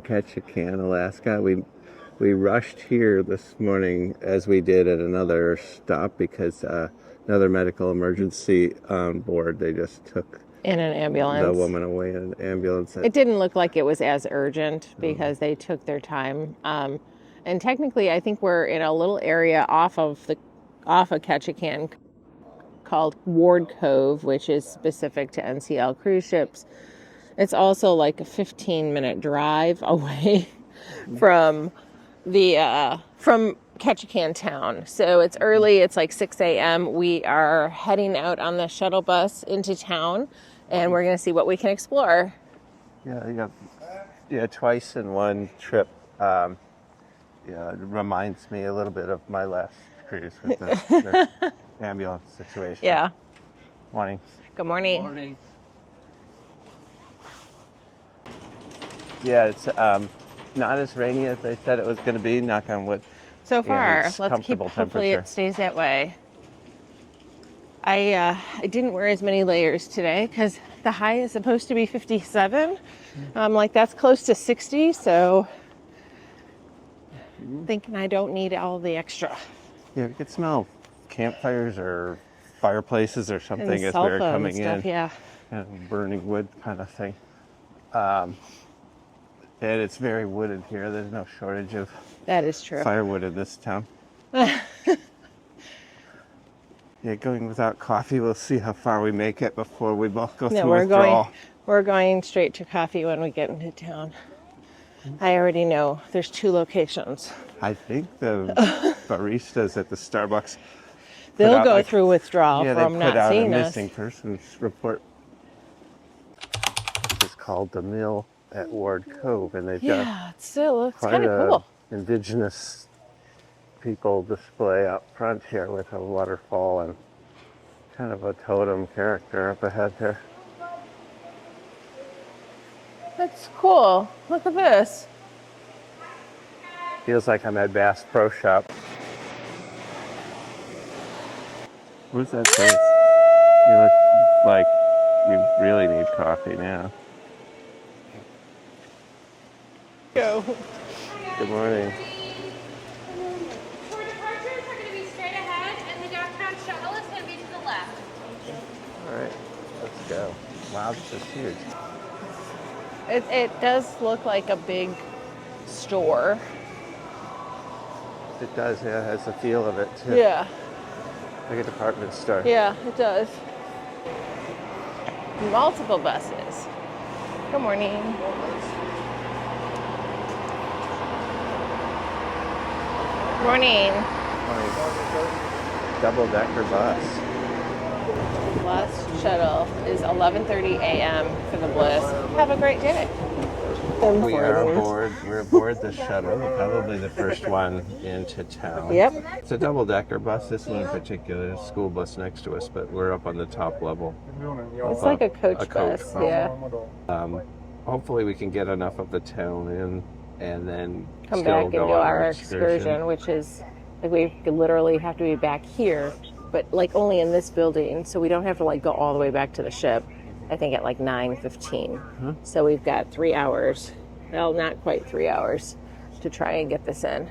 Ketchikan, Alaska. We rushed here this morning as we did at another stop because another medical emergency on board. They just took in an ambulance. The woman away in an ambulance. It didn't look like it was as urgent because they took their time. And technically, I think we're in a little area off of Ketchikan called Ward Cove, which is specific to NCL cruise ships. It's also like a 15-minute drive away from Ketchikan town. So it's early. It's like 6 a.m. We are heading out on the shuttle bus into town, and we're going to see what we can explore. Yeah, twice in one trip. It reminds me a little bit of my last cruise with the ambulance situation. Yeah. Morning. Good morning. Good morning. Yeah, it's not as rainy as they said it was going to be, knock on wood. So far, it's let's keep, hopefully it stays that way. I didn't wear as many layers today because the high is supposed to be 57. Like that's close to 60, so thinking I don't need all the extra. Yeah, we could smell campfires or fireplaces or something and as we were coming stuff, in. Yeah. And burning wood kind of thing. And it's very wooded here. There's no shortage of that is true. Firewood in this town. Yeah, going without coffee. We'll see how far we make it before we both go through withdrawal. We're going straight to coffee when we get into town. I already know there's 2 locations. I think the baristas at the Starbucks they'll go through withdrawal from not seeing us. Yeah, they put out a missing persons report. This is called the Mill at Ward Cove, and they've got it looks kind of cool. Indigenous people display up front here with a waterfall and kind of a totem character up ahead there. That's cool. Look at this. Feels like I'm at Bass Pro Shop. What's that face? You look like you really need coffee now. Go. Good morning. For departures, we're going to be straight ahead, and the downtown shuttle is going to be to the left. All right, let's go. Wow, this is huge. It does look like a big store. It does, yeah, it has the feel of it too. Yeah. Like a department store. Yeah, it does. Multiple buses. Good morning. Morning. Double-decker bus. Last shuttle is 11:30 a.m. for the Bliss. Have a great day. We are aboard. We're aboard the shuttle, probably the first one into town. Yep. It's a double-decker bus. This one in particular, a school bus next to us, but we're up on the top level. It's like a coach bus. Yeah. Hopefully we can get enough of the town in and then come back and do our excursion, which is like we literally have to be back here, but like only in this building, so we don't have to like go all the way back to the ship. I think at like 9:15. So we've got 3 hours. Well, not quite 3 hours to try and get this in.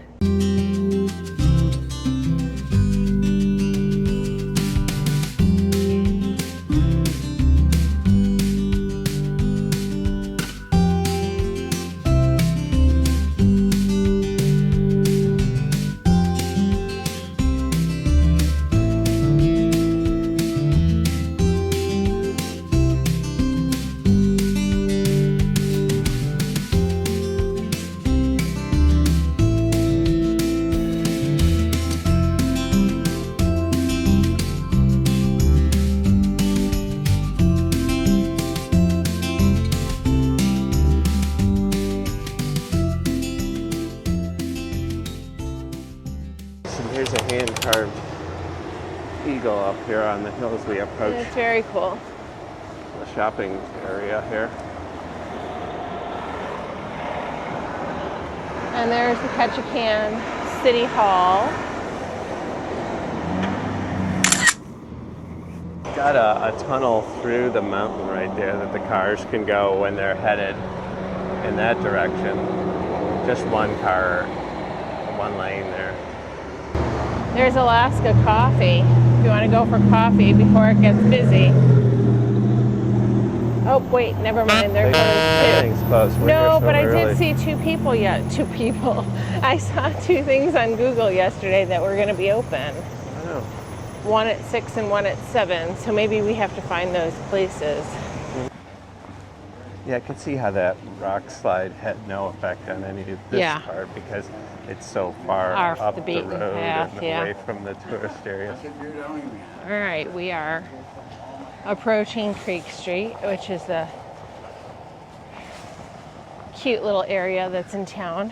Here's a hand-carved eagle up here on the hill as we approach It's very cool. the shopping area here. And there's the Ketchikan City Hall. Got a tunnel through the mountain right there that the cars can go when they're headed in that direction. Just one car, one lane there. There's Alaska Coffee. If you want to go for coffee before it gets busy. Oh, wait, never mind. They're closed too. Everything's closed. We're here No, so but I early. did see two people. I saw two things on Google yesterday that were going to be open. Oh. One at 6 and one at 7. So maybe we have to find those places. Yeah, I could see how that rock slide had no effect on any of this Yeah. part because it's so far Off up the the beaten road path, and yeah. away from the tourist areas. All right, we are approaching Creek Street, which is the cute little area that's in town.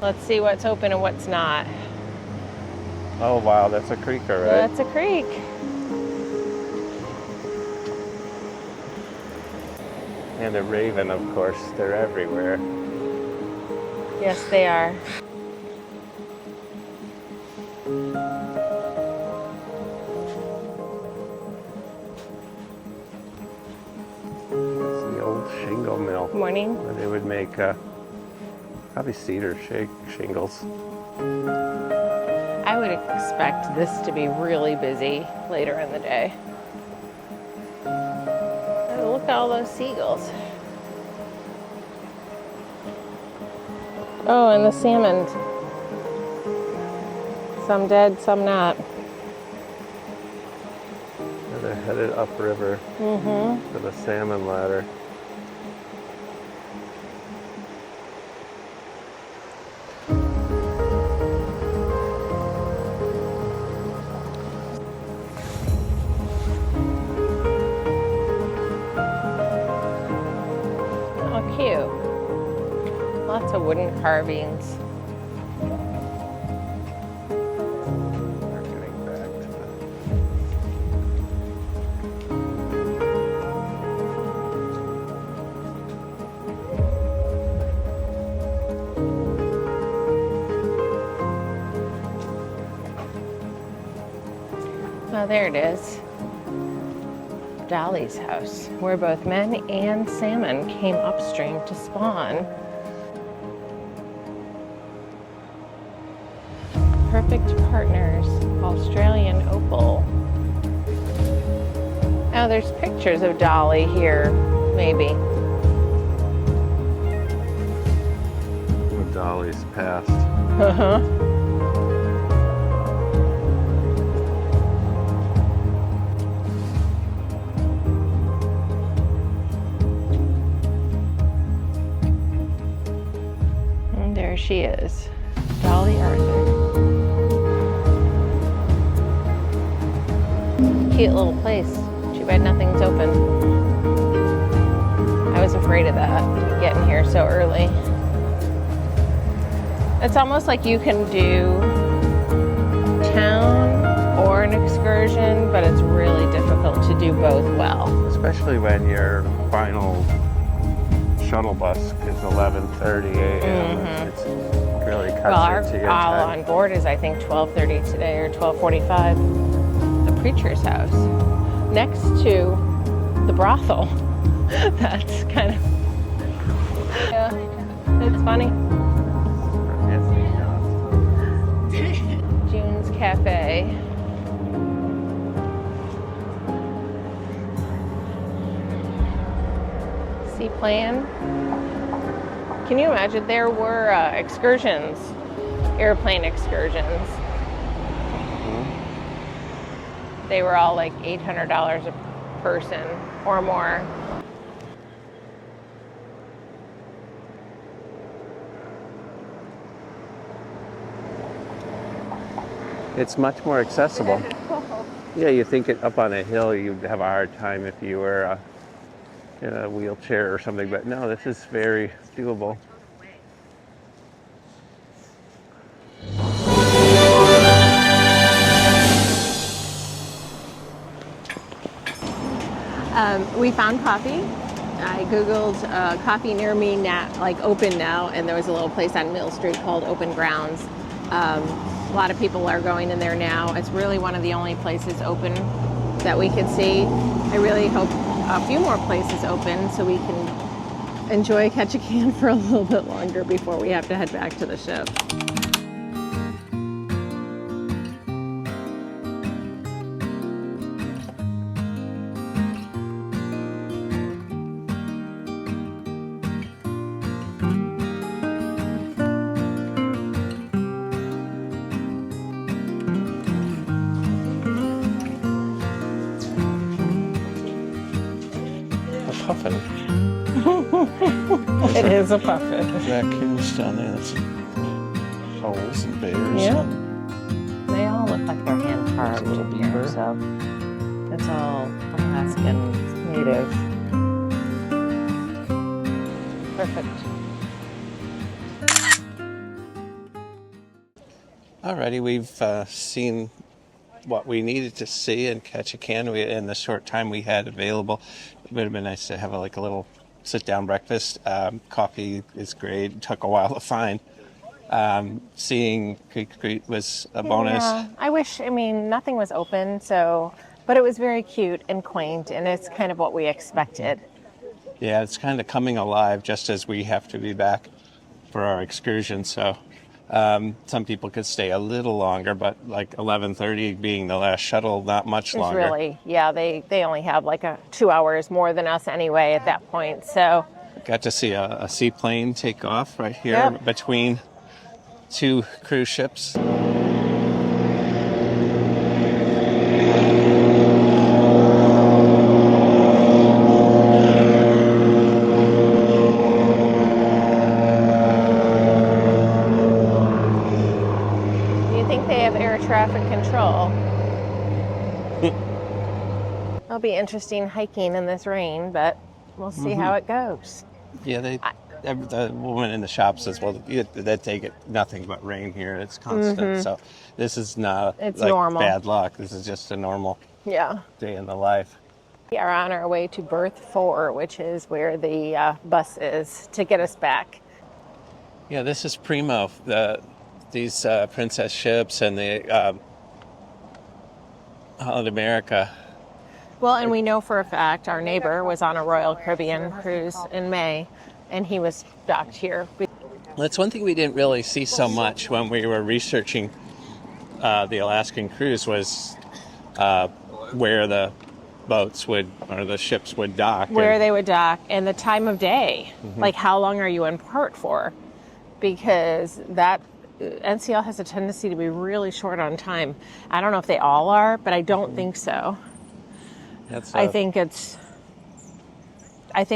Let's see what's open and what's not. Oh wow, that's a creek, all right. That's a creek. And the raven, of course, they're everywhere. Yes, they are. It's the old shingle mill Morning. where they would make probably cedar shingles. I would expect this to be really busy later in the day. Oh, look at all those seagulls. Oh, and the salmon. Some dead, some not. And they're headed upriver to the salmon ladder. Oh, cute. Lots of wooden carvings. We're getting back to Oh, there it is. Dolly's house, where both men and salmon came upstream to spawn. Perfect Partners, Australian opal. Oh, there's pictures of Dolly here, maybe. the Dolly's past. Uh-huh. And there she is, Dolly Arthur. Cute little place. Too bad nothing's open. I was afraid of that, getting here so early. It's almost like you can do town or an excursion, but it's really difficult to do both well. Especially when your final shuttle bus is 11:30 a.m. It's really cuts Well, into your all time. on board is I think 12:30 today or 12:45. The preacher's house next to the brothel. That's kind of, yeah, it's funny. June's Cafe. Seaplane. Can you imagine? There were excursions, airplane excursions. They were all like $800 a person or more. It's much more accessible. Yeah, you think it up on a hill, you'd have a hard time if you were in a wheelchair or something, but no, this is very doable. We found coffee. I Googled coffee near me, like open now, and there was a little place on Mill Street called Open Grounds. A lot of people are going in there now. It's really one of the only places open that we could see. I really hope a few more places open so we can enjoy Ketchikan for a little bit longer before we have to head back to the ship. Puffin. It is a puffin. Raccoons down there. That's owls and bears. Yep. They all look like they're hand carved Little in here, beaver. so it's all Alaskan native. Perfect. Alrighty, we've seen what we needed to see in Ketchikan in the short time we had available. It would have been nice to have a little sit-down breakfast. Coffee is great. It took a while to find. Seeing Creek was a bonus. Yeah, I mean, nothing was open, but it was very cute and quaint, and it's kind of what we expected. Yeah, it's kind of coming alive just as we have to be back for our excursion. So some people could stay a little longer, but 11:30 being the last shuttle, not much It's longer. really, yeah, they only have 2 hours more than us anyway at that point, so. Got to see a seaplane take off right here Yep. between two cruise ships. Do you think they have air traffic control? It'll be interesting hiking in this rain, but we'll see how it goes. Yeah, the woman in the shop says, well, they take it nothing but rain here. It's constant. So this is not It's normal. bad luck. This is just a normal Yeah. day in the life. We are on our way to berth 4, which is where the bus is to get us back. Yeah, this is primo. These princess ships and the Holland America. Well, and we know for a fact our neighbor was on a Royal Caribbean cruise in May, and he was docked here. That's one thing we didn't really see so much when we were researching the Alaskan cruise was where the boats would, or the ships would dock. Where they would dock and the time of day. Like, how long are you in port for? Because that NCL has a tendency to be really short on time. I don't know if they all are, but I don't think so. I think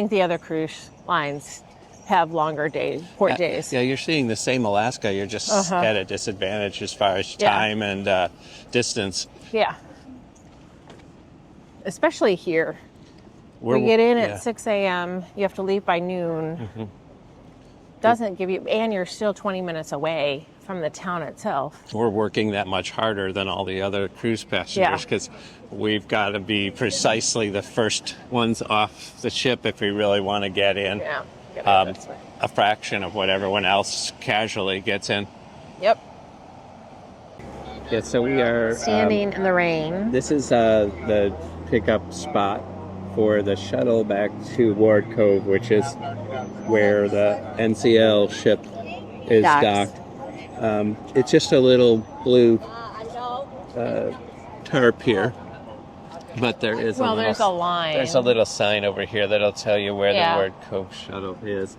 the other cruise lines have longer port days. Yeah, you're seeing the same Alaska. You're just at a disadvantage as far as time and distance. Yeah. Especially here. We get in at 6 a.m. You have to leave by noon. Doesn't give you, and you're still 20 minutes away from the town itself. We're working that much harder than all the other cruise passengers because we've got to be precisely the first ones off the ship if we really want to get in. Yeah. A fraction of what everyone else casually gets in. Yep. Yeah, so we are Standing in the rain. This is the pickup spot for the shuttle back to Ward Cove, which is where the NCL ship is docked. It's just a little blue tarp here, but there is there's a line. There's a little sign over here that'll tell you where the Ward Cove shuttle is.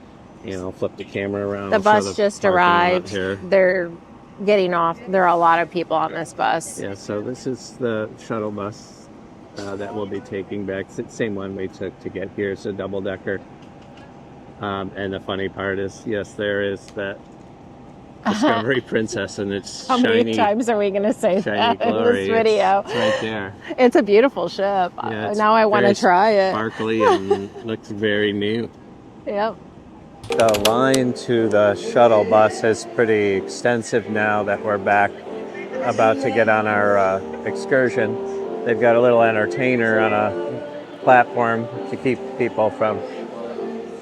I'll flip the camera around. The bus just arrived. They're getting off. There are a lot of people on this bus. Yeah, so this is the shuttle bus that we'll be taking back. It's the same one we took to get here. It's a double-decker. And the funny part is, yes, there is that Discovery Princess, and it's How many times are we going to say that in this video? It's right there. It's a beautiful ship. Yeah, now I want to try it. Sparkly and looks very new. Yep. The line to the shuttle bus is pretty extensive now that we're back about to get on our excursion. They've got a little entertainer on a platform to keep people from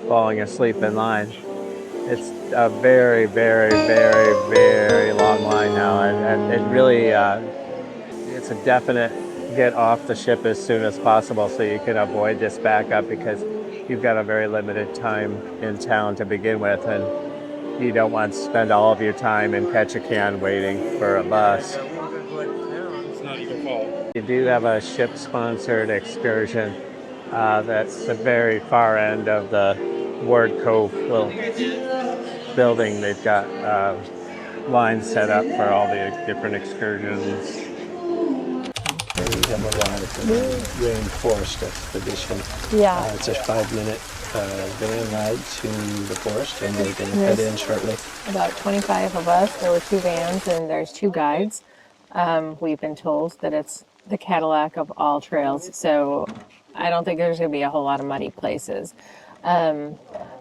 falling asleep in line. It's a very, very, very, very long line now, and it really, it's a definite get off the ship as soon as possible so you can avoid this backup, because you've got a very limited time in town to begin with, and you don't want to spend all of your time in Ketchikan waiting for a bus. It's not even fall. You do have a ship-sponsored excursion that's the very far end of the Ward Cove little building. They've got lines set up for all the different excursions. We have a ride for the Rainforest Expedition. Yeah. It's a 5-minute van ride to the forest, and we're going to head in shortly. About 25 of us. There were 2 vans and there's 2 guides. We've been told that it's the Cadillac of all trails, so I don't think there's going to be a whole lot of muddy places.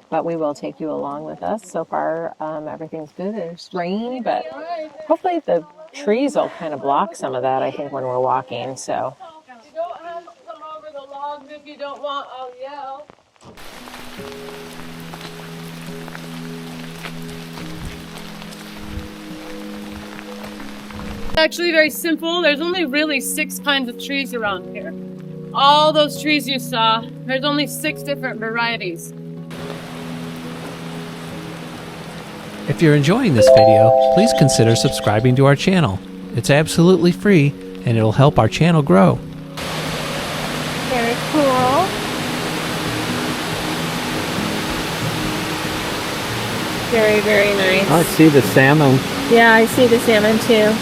But we will take you along with us. So far, everything's good. It's rainy, but hopefully the trees will kind of block some of that, I think, when we're walking. So. If you don't have to come over the logs, if you don't want, I'll yell. Actually very simple. There's only really 6 kinds of trees around here. All those trees you saw, there's only 6 different varieties. If you're enjoying this video, please consider subscribing to our channel. It's absolutely free and it'll help our channel grow. Very cool. Very, very nice. I see the salmon. Yeah, I see the salmon too.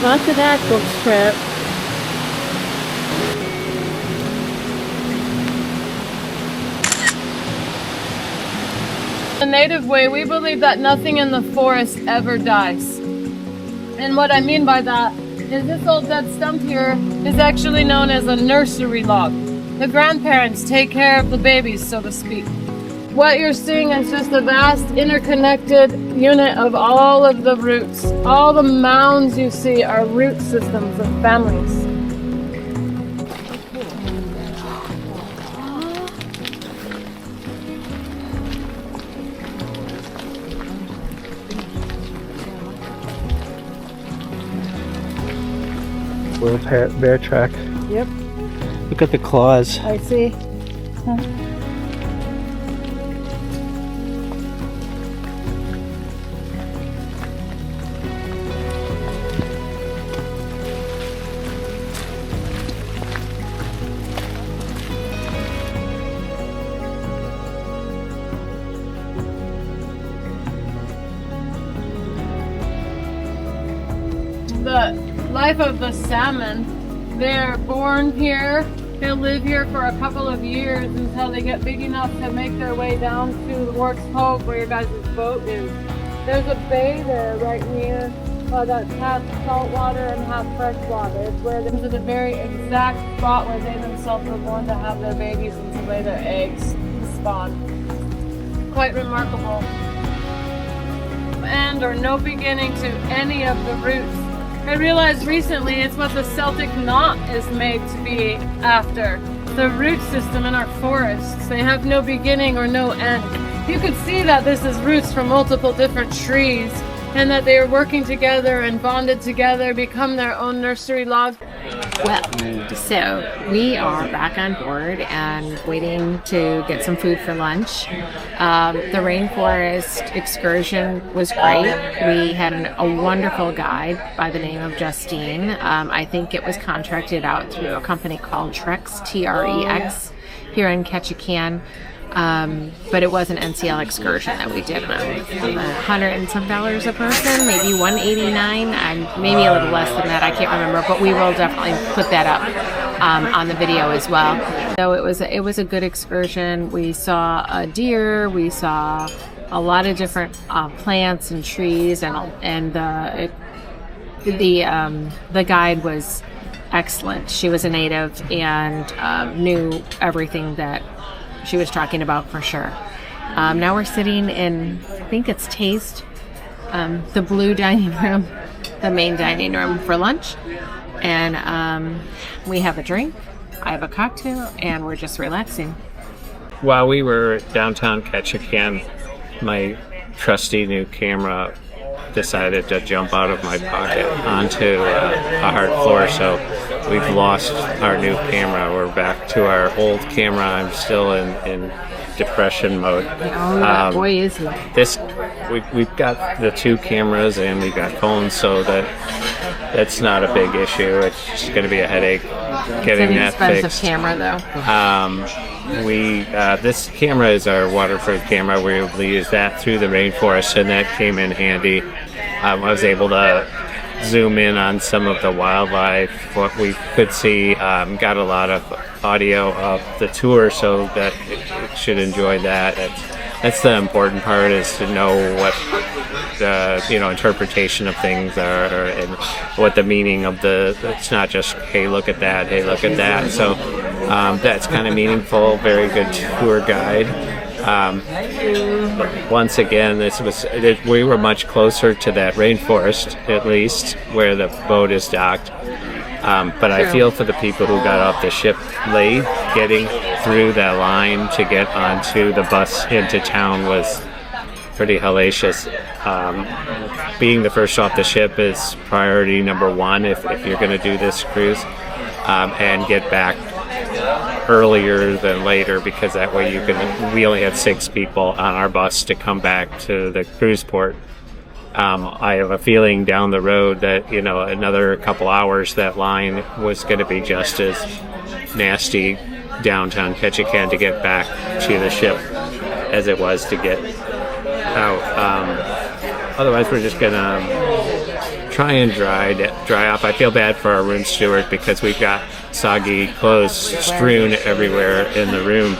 Lots of that book trip. The native way, we believe that nothing in the forest ever dies. And what I mean by that is this old dead stump here is actually known as a nursery log. The grandparents take care of the babies, so to speak. What you're seeing is just a vast interconnected unit of all of the roots. All the mounds you see are root systems of families. Little bear track. Yep, Look at the claws. I see. The life of the salmon, they're born here, they'll live here for a couple of years until they get big enough to make their way down to the Ward Cove where your guys' boat is. There's a bay there right near that's half salt water and half fresh water. It's where this is a very exact spot where they themselves were born to have their babies and to lay their eggs and spawn. Quite remarkable. End or no beginning to any of the roots. I realized recently it's what the Celtic knot is made to be after. The root system in our forests. They have no beginning or no end. You could see that this is roots from multiple different trees and that they are working together and bonded together, become their own nursery log. Well, so we are back on board and waiting to get some food for lunch. The Rainforest Excursion was great. We had a wonderful guide by the name of Justine. I think it was contracted out through a company called Trex, Trex, here in Ketchikan. But it was an NCL Excursion that we did on $100 and some a person, maybe $189, and maybe a little less than that. I can't remember, but we will definitely put that up on the video as well. So it was a good excursion. We saw a deer, we saw a lot of different plants and trees, and the guide was excellent. She was a native and knew everything that she was talking about for sure. Now we're sitting in, I think it's Taste, the blue dining room, the main dining room for lunch. And we have a drink, I have a cocktail, and we're just relaxing. While we were at Downtown Ketchikan, my trusty new camera decided to jump out of my pocket onto a hard floor, so we've lost our new camera. We're back to our old camera. I'm still in depression mode. Boy, is he. We've got the 2 cameras and we've got phones, so that's not a big issue. It's just going to be a headache getting that fixed. It's an expensive camera, though. This camera is our waterproof camera. We were able to use that through the rainforest, and that came in handy. I was able to zoom in on some of the wildlife, what we could see. Got a lot of audio of the tour, so that it should enjoy that. That's the important part, is to know what the interpretation of things are, and what the meaning of it's not just, hey, look at that, hey, look at that. So that's kind of meaningful. Very good tour guide. Once again, we were much closer to that rainforest, at least where the boat is docked. But I feel for the people who got off the ship late. Getting through that line to get onto the bus into town was pretty hellacious. Being the first off the ship is priority number 1 if you're going to do this cruise, and get back earlier than later, because that way we only had 6 people on our bus to come back to the cruise port. I have a feeling down the road that another couple hours that line was going to be just as nasty downtown Ketchikan to get back to the ship as it was to get out. Otherwise, we're just going to try and dry up. I feel bad for our room steward because we've got soggy clothes strewn everywhere in the room.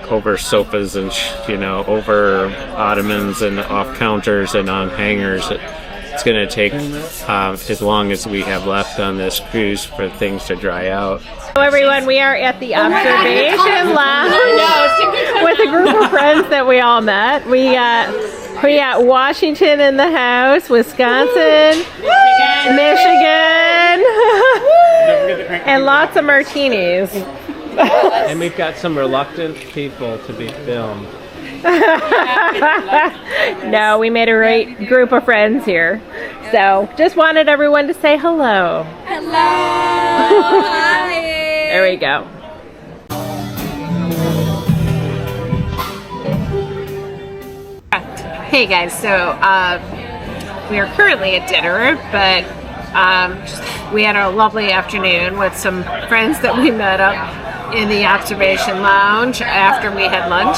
Over sofas and over ottomans and off counters and on hangers. It's going to take as long as we have left on this cruise for things to dry out. Hello everyone, we are at the observation lounge with a group of friends that we all met. We got Washington in the house, Wisconsin, Michigan, and lots of martinis. And we've got some reluctant people to be filmed. No, we made a great group of friends here. So, just wanted everyone to say hello. Hello. Hi. There we go. Hey guys, so we are currently at dinner, but we had a lovely afternoon with some friends that we met up in the observation lounge after we had lunch.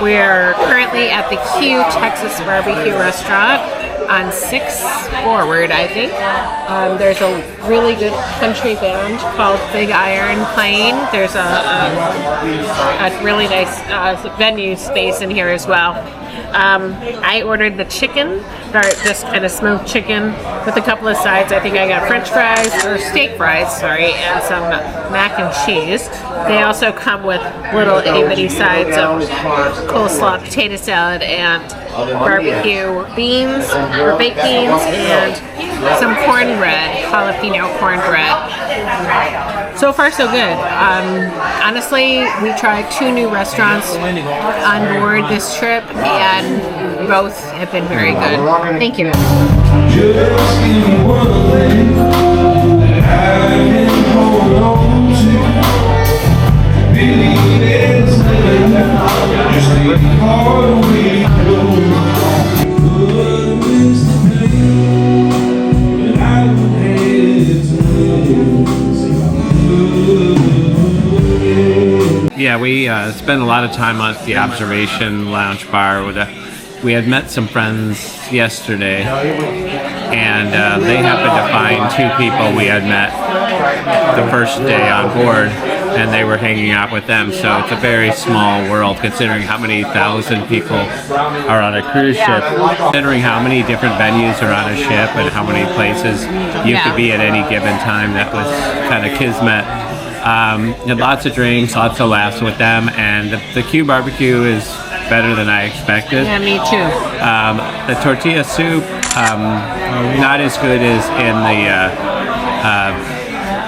We're currently at the Q Texas Barbecue Restaurant on 6th Forward, I think. There's a really good country band called Big Iron playing. There's a really nice venue space in here as well. I ordered the chicken, or just kind of smoked chicken with a couple of sides. I think I got French fries, or steak fries, sorry, and some mac and cheese. They also come with little itty-bitty sides of coleslaw, potato salad, and barbecue beans, or baked beans, and some cornbread, jalapeno cornbread. So far, so good. Honestly, we tried 2 new restaurants on board this trip, and both have been very good. Thank you. Just give me one thing that I can hold on to. Believe it's there. Just the hard way to go. Good wins the pain, but I would hesitate. Yeah, we spent a lot of time at the observation lounge bar. We had met some friends yesterday, and they happened to find 2 people we had met the first day on board, and they were hanging out with them. So it's a very small world, considering how many thousand people are on a cruise ship, considering how many different venues are on a ship, and how many places you could be at any given time. That was kind of kismet. Had lots of drinks, lots of laughs with them, and the Q barbecue is better than I expected. Yeah, me too. The tortilla soup, not as good as in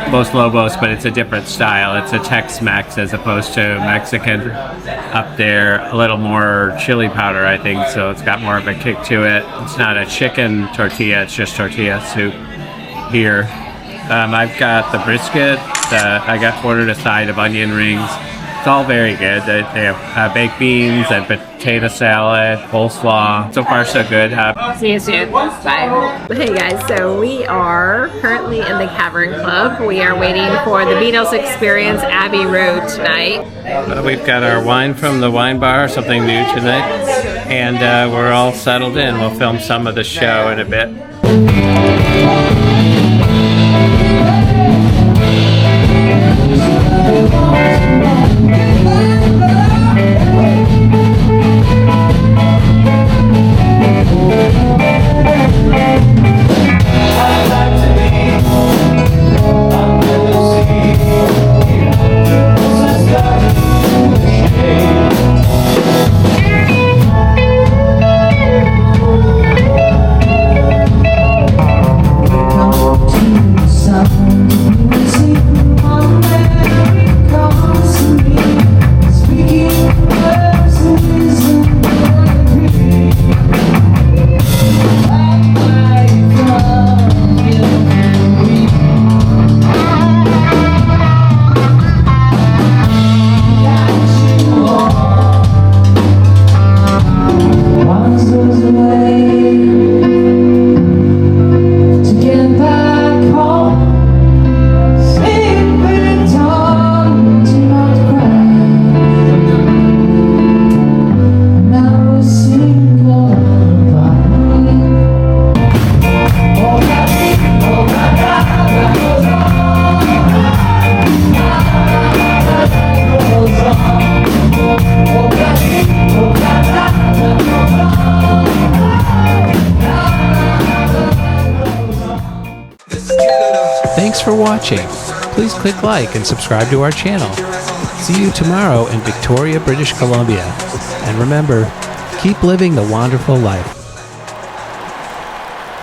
the Los Lobos, but it's a different style. It's a Tex-Mex as opposed to Mexican up there. A little more chili powder, I think, so it's got more of a kick to it. It's not a chicken tortilla, it's just tortilla soup here. I've got the brisket. I ordered a side of onion rings, It's all very good. They have baked beans and potato salad, coleslaw. So far, so good. See you soon. Bye. Hey guys, so we are currently in the Cavern Club. We are waiting for the Beatles Experience Abbey Road tonight. We've got our wine from the wine bar, something new tonight, and we're all settled in. We'll film some of the show in a bit. Thanks for watching. Please click like and subscribe to our channel. See you tomorrow in Victoria, British Columbia. And remember, keep living the wonderful life.